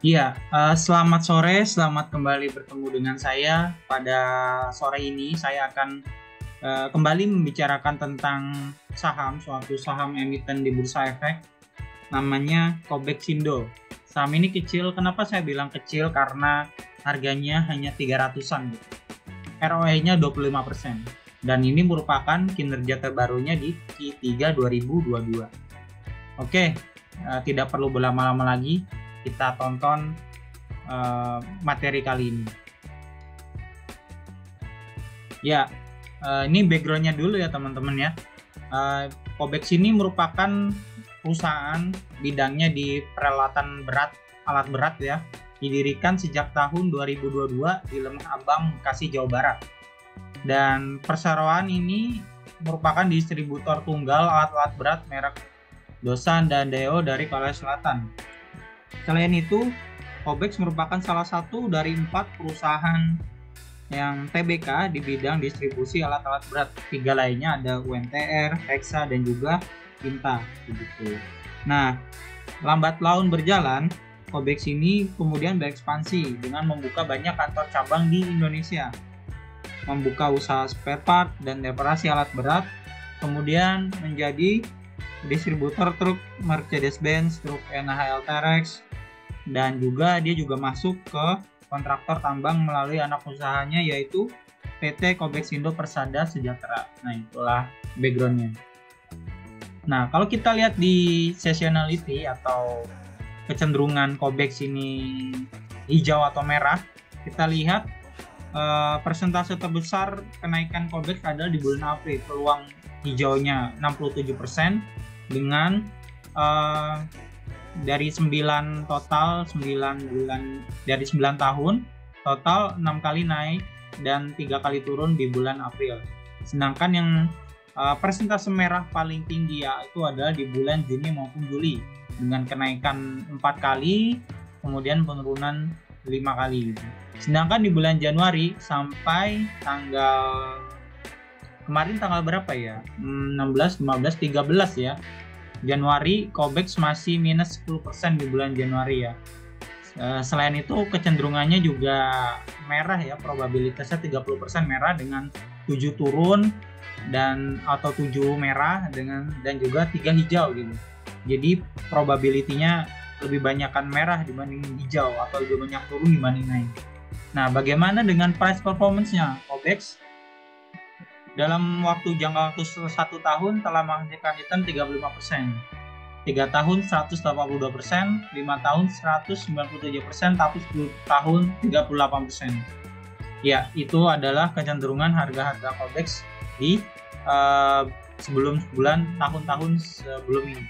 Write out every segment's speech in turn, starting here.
Iya, selamat sore, selamat kembali bertemu dengan saya. Pada sore ini saya akan kembali membicarakan tentang suatu saham emiten di Bursa Efek, namanya Kobexindo. Saham ini kecil, kenapa saya bilang kecil? Karena harganya hanya 300-an gitu. ROE-nya 25%. Dan ini merupakan kinerja terbarunya di Q3 2022. Oke, tidak perlu berlama-lama lagi, kita tonton materi kali ini. Ya, ini backgroundnya dulu ya teman-teman ya. Kobex ini merupakan perusahaan bidangnya di peralatan berat, alat berat ya. Didirikan sejak tahun 2022 di Lemah Abang, Bekasi, Jawa Barat. Dan perseroan ini merupakan distributor tunggal alat-alat berat merek Dosan dan Deo dari Korea Selatan. Selain itu, Kobex merupakan salah satu dari 4 perusahaan yang TBK di bidang distribusi alat-alat berat. 3 lainnya ada UMTR, Hexa, dan juga Inta. Begitu. Nah, lambat laun berjalan, Kobex ini kemudian berekspansi dengan membuka banyak kantor cabang di Indonesia, membuka usaha spare part dan reparasi alat berat, kemudian menjadi distributor truk Mercedes-Benz, truk NHL Terex, dan juga dia juga masuk ke kontraktor tambang melalui anak usahanya yaitu PT Kobexindo Persada Sejahtera. Nah, itulah backgroundnya. Nah, kalau kita lihat di seasonality atau kecenderungan Kobex ini hijau atau merah, kita lihat persentase terbesar kenaikan Kobex adalah di bulan April. Peluang hijaunya 67% dengan dari 9 bulan, dari 9 tahun total 6 kali naik dan 3 kali turun di bulan April. Sedangkan yang persentase merah paling tinggi ya itu adalah di bulan Juni maupun Juli dengan kenaikan 4 kali kemudian penurunan 5 kali gitu. Sedangkan di bulan Januari sampai kemarin tanggal berapa ya? 16, 15, 13 ya. Januari Kobex masih minus 10% di bulan Januari ya. Selain itu kecenderungannya juga merah ya, probabilitasnya 30% merah dengan 7 turun atau 7 merah dan juga 3 hijau gitu. Jadi probability-nya lebih banyakkan merah dibanding hijau atau lebih banyak turun dibanding naik. Nah, bagaimana dengan price performance-nya? Kobex dalam jangka waktu 1 tahun telah menghasilkan return 35%, 3 tahun 182%, 5 tahun 197%, tapi 10 tahun 38%. Ya, itu adalah kecenderungan harga-harga Kobex di tahun-tahun sebelum ini.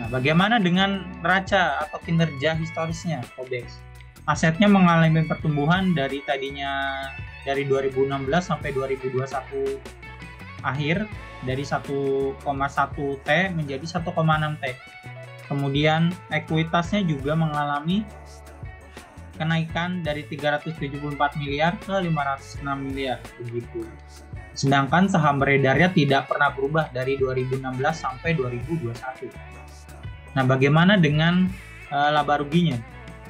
Nah, bagaimana dengan neraca atau kinerja historisnya Kobex? Asetnya mengalami pertumbuhan dari 2016 sampai 2021 akhir dari 1,1 T menjadi 1,6 T. Kemudian ekuitasnya juga mengalami kenaikan dari 374 miliar ke 506 miliar begitu. Sedangkan saham beredarnya tidak pernah berubah dari 2016 sampai 2021. Nah, bagaimana dengan laba ruginya?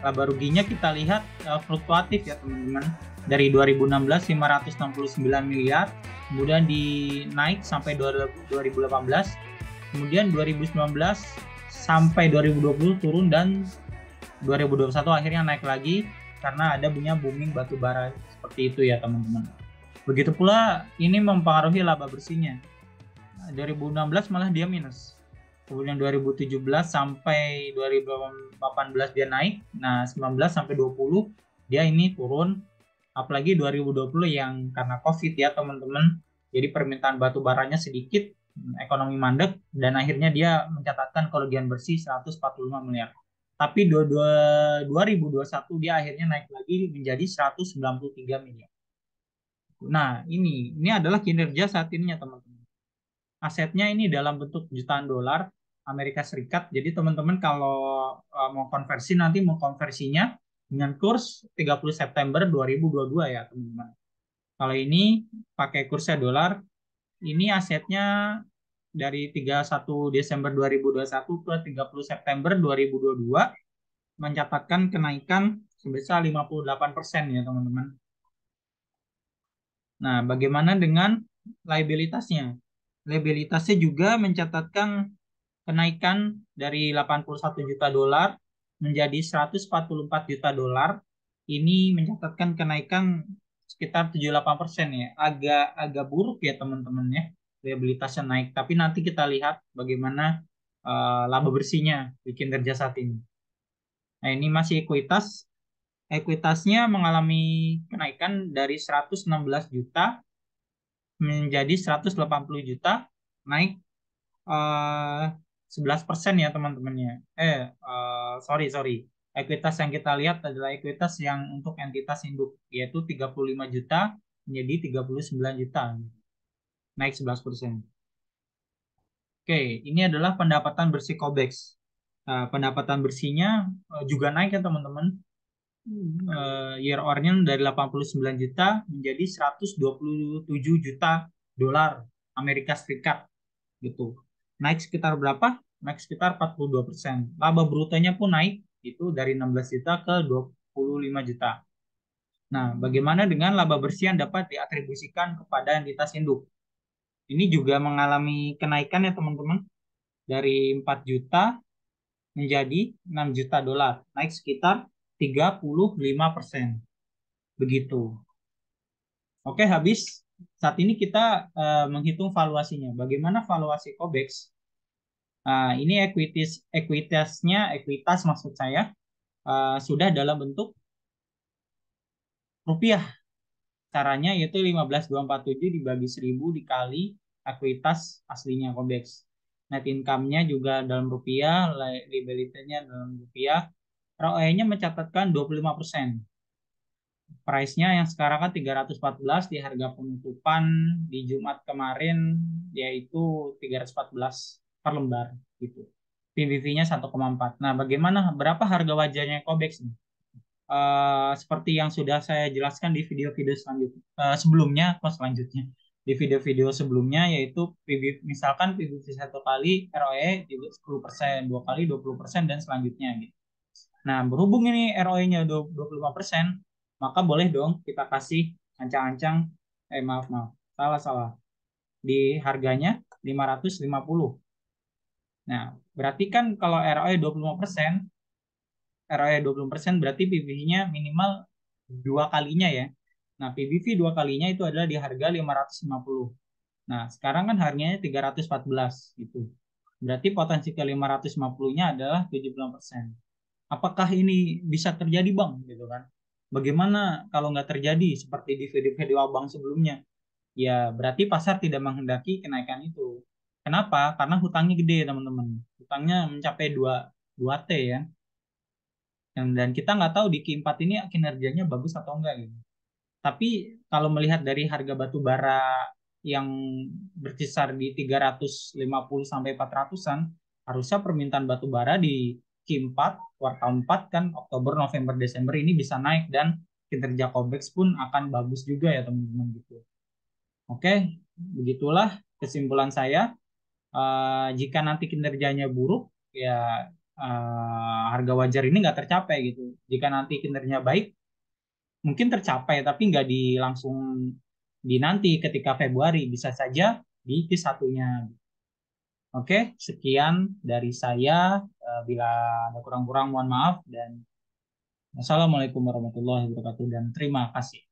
Laba ruginya kita lihat fluktuatif ya teman-teman. Dari 2016 569 miliar, kemudian naik sampai 2018, kemudian 2019 sampai 2020 turun dan 2021 akhirnya naik lagi karena ada booming batu bara seperti itu ya teman-teman. Begitu pula ini mempengaruhi laba bersihnya. 2016 malah dia minus. Kemudian 2017 sampai 2018 dia naik. Nah, 19 sampai 20 dia ini turun. Apalagi 2020 yang karena COVID ya teman-teman. Jadi permintaan batu baranya sedikit, ekonomi mandek, dan akhirnya dia mencatatkan kerugian bersih 145 miliar. Tapi 2021 dia akhirnya naik lagi menjadi 193 miliar. Nah, ini adalah kinerja saat ini ya teman-teman. Asetnya ini dalam bentuk jutaan dolar Amerika Serikat. Jadi teman-teman kalau mau konversinya dengan kurs 30 September 2022 ya teman-teman. Kalau ini pakai kursnya dolar, ini asetnya dari 31 Desember 2021 ke 30 September 2022 mencatatkan kenaikan sebesar 58% ya teman-teman. Nah, bagaimana dengan liabilitasnya? Liabilitasnya juga mencatatkan kenaikan dari 81 juta dolar menjadi 144 juta dolar. Ini mencatatkan kenaikan sekitar 78% ya. Agak agak buruk ya teman-teman ya. Liabilitasnya naik, tapi nanti kita lihat bagaimana laba bersihnya di kinerja saat ini. Nah, ini masih ekuitas. Ekuitasnya mengalami kenaikan dari 116 juta menjadi 180 juta, naik 11% ya teman-temannya. Sorry. Ekuitas yang kita lihat adalah ekuitas yang untuk entitas induk, yaitu 35 juta menjadi 39 juta, naik 11%. Oke, ini adalah pendapatan bersih Kobex. Pendapatan bersihnya juga naik ya teman-teman. Year on-nya dari 89 juta menjadi 127 juta dolar Amerika Serikat gitu. Naik sekitar berapa? Naik sekitar 42%. Laba brutonya pun naik itu dari 16 juta ke 25 juta. Nah, bagaimana dengan laba bersih yang dapat diatribusikan kepada entitas induk? Ini juga mengalami kenaikan ya teman-teman, dari 4 juta menjadi 6 juta dolar, naik sekitar 35%. Begitu. Oke, habis. Saat ini kita menghitung valuasinya. Bagaimana valuasi Kobex? Ini ekuitas maksud saya, sudah dalam bentuk rupiah. Caranya yaitu 15.247 dibagi 1.000 dikali ekuitas aslinya Kobex. Net income-nya juga dalam rupiah, liability-nya dalam rupiah. ROE-nya mencatatkan 25%. Price-nya yang sekarang kan 314, di harga penutupan di Jumat kemarin yaitu 314 per lembar gitu. PBV-nya 1,4. Nah, bagaimana berapa harga wajarnya Kobex nih? Seperti yang sudah saya jelaskan di video-video selanjutnya, sebelumnya, selanjutnya di video-video sebelumnya, yaitu PBV, misalkan PBV satu kali, ROE juga 10%, dua kali 20%, dan selanjutnya gitu. Nah, berhubung ini ROE-nya 25%, maka boleh dong kita kasih ancang-ancang, maaf, salah, di harganya 550. Nah, berarti kan kalau ROE 25%, ROE 20% berarti PBV-nya minimal dua kalinya ya. Nah, PBV dua kalinya itu adalah di harga 550. Nah, sekarang kan harganya 314 gitu. Berarti potensi ke 550-nya adalah 70%. Apakah ini bisa terjadi, Bang? Gitu kan. Bagaimana kalau nggak terjadi seperti di video-video Abang sebelumnya? Ya, berarti pasar tidak menghendaki kenaikan itu. Kenapa? Karena hutangnya gede, teman-teman. Hutangnya mencapai 2 T ya. Dan kita nggak tahu di Q4 ini kinerjanya bagus atau enggak gitu. Tapi kalau melihat dari harga batu bara yang berkisar di 350 sampai 400-an, harusnya permintaan batu bara di Q4, kuartal 4 kan Oktober, November, Desember ini bisa naik dan kinerja Cobex pun akan bagus juga ya teman-teman gitu. Oke, begitulah kesimpulan saya. Jika nanti kinerjanya buruk, ya harga wajar ini nggak tercapai gitu. Jika nanti kinerjanya baik, mungkin tercapai, tapi nggak langsung di nanti ketika Februari, bisa saja di Q1-nya. Oke, sekian dari saya. Bila ada kurang-kurang, mohon maaf. Dan wassalamualaikum warahmatullahi wabarakatuh. Dan terima kasih.